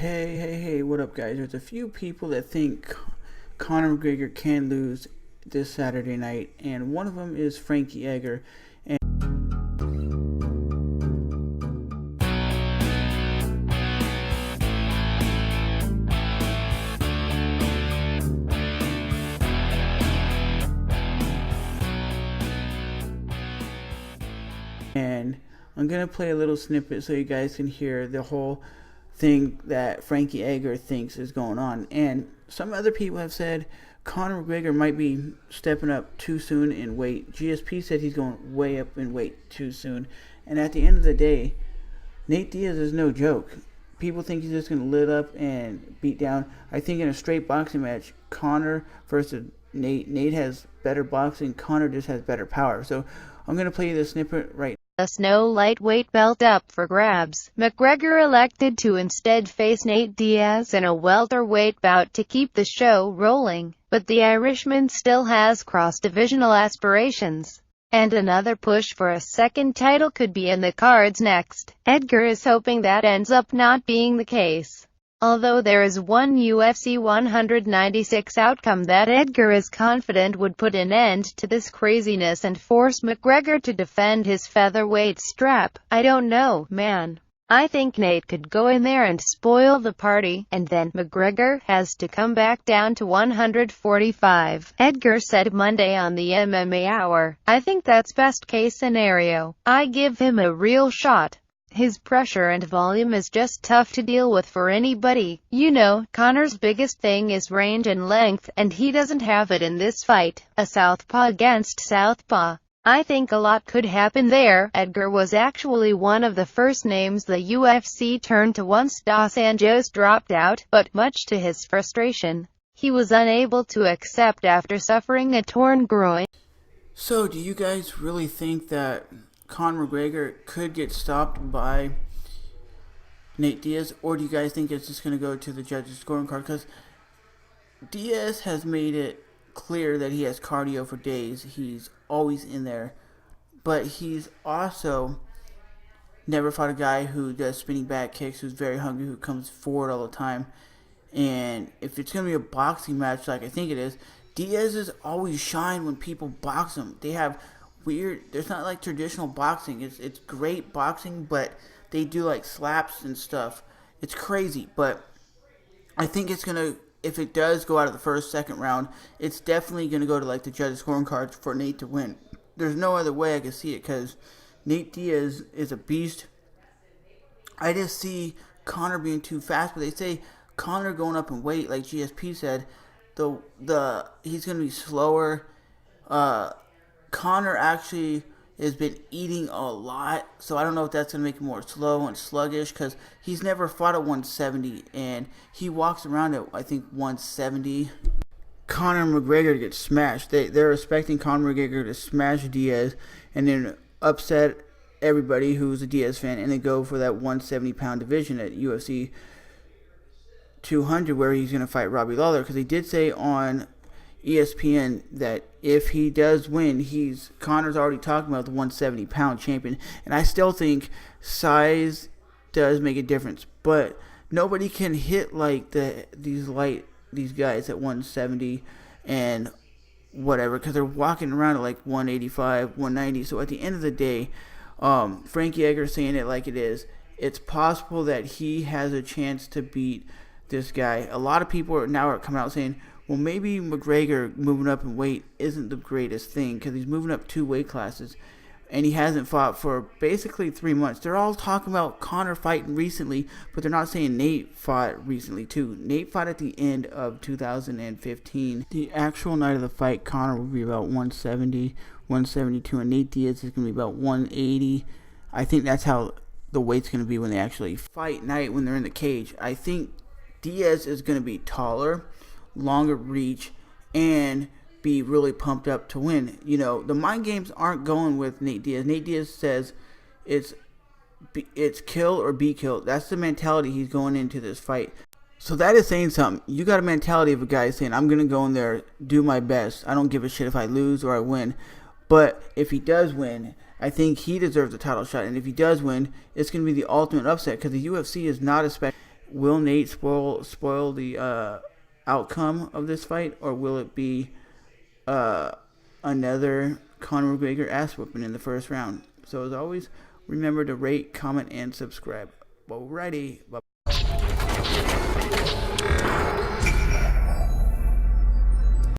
Hey, what up, guys? There's a few people that think Conor McGregor can lose this Saturday night, and one of them is Frankie Edgar. And I'm going to play a little snippet so you guys can hear the whole thing that Frankie Edgar thinks is going on. And some other people have said Conor McGregor might be stepping up too soon in weight. GSP said he's going way up in weight too soon. And at the end of the day, Nate Diaz is no joke. People think he's just going to lit up and beat down. I think in a straight boxing match, Conor versus Nate has better boxing. Conor just has better power. So I'm going to play you the snippet right now. Thus no lightweight belt up for grabs. McGregor elected to instead face Nate Diaz in a welterweight bout to keep the show rolling, but the Irishman still has cross-divisional aspirations, and another push for a second title could be in the cards next. Edgar is hoping that ends up not being the case, although there is one UFC 196 outcome that Edgar is confident would put an end to this craziness and force McGregor to defend his featherweight strap. I don't know, man. I think Nate could go in there and spoil the party, and then McGregor has to come back down to 145. Edgar said Monday on the MMA Hour, "I think that's best case scenario. I give him a real shot. His pressure and volume is just tough to deal with for anybody. You know, Conor's biggest thing is range and length, and he doesn't have it in this fight. A southpaw against southpaw. I think a lot could happen there." Edgar was actually one of the first names the UFC turned to once Dos Anjos dropped out, but much to his frustration, he was unable to accept after suffering a torn groin. So, do you guys really think that Conor McGregor could get stopped by Nate Diaz, or do you guys think it's just going to go to the judges' scoring card? Because Diaz has made it clear that he has cardio for days. He's always in there, but he's also never fought a guy who does spinning back kicks, who's very hungry, who comes forward all the time. And if it's going to be a boxing match like I think it is, Diaz is always shine when people box him. They have there's not like traditional boxing. It's great boxing, but they do like slaps and stuff. It's crazy, but I think it's going to, if it does go out of the first, second round, it's definitely going to go to like the judges' scoring cards for Nate to win. There's no other way I can see it, because Nate Diaz is a beast. I just see Conor being too fast, but they say Conor going up in weight, like GSP said, he's going to be slower. Conor actually has been eating a lot, so I don't know if that's going to make him more slow and sluggish, because he's never fought at 170, and he walks around at, I think, 170. Conor and McGregor get smashed. They're expecting Conor McGregor to smash Diaz and then upset everybody who's a Diaz fan, and then go for that 170-pound division at UFC 200, where he's going to fight Robbie Lawler, because he did say on ESPN that if he does win, Conor's already talking about the 170-pound champion. And I still think size does make a difference, but nobody can hit like these guys at 170 and whatever, because they're walking around at like 185, 190. So at the end of the day, Frankie Edgar saying it like it is, it's possible that he has a chance to beat this guy. A lot of people are coming out saying, well, maybe McGregor moving up in weight isn't the greatest thing, because he's moving up 2 weight classes, and he hasn't fought for basically 3 months. They're all talking about Conor fighting recently, but they're not saying Nate fought recently too. Nate fought at the end of 2015. The actual night of the fight, Conor will be about 170, 172, and Nate Diaz is going to be about 180. I think that's how the weight's going to be when they actually fight night, when they're in the cage. I think Diaz is going to be taller, longer reach, and be really pumped up to win. You know, the mind games aren't going with Nate Diaz. Nate Diaz says it's kill or be killed. That's the mentality he's going into this fight. So that is saying something. You got a mentality of a guy saying, I'm going to go in there, do my best. I don't give a shit if I lose or I win. But if he does win, I think he deserves a title shot. And if he does win, it's going to be the ultimate upset, because the UFC is not expecting will Nate spoil the outcome of this fight, or will it be another Conor McGregor ass whooping in the first round? So as always, remember to rate, comment, and subscribe. Alrighty, bye.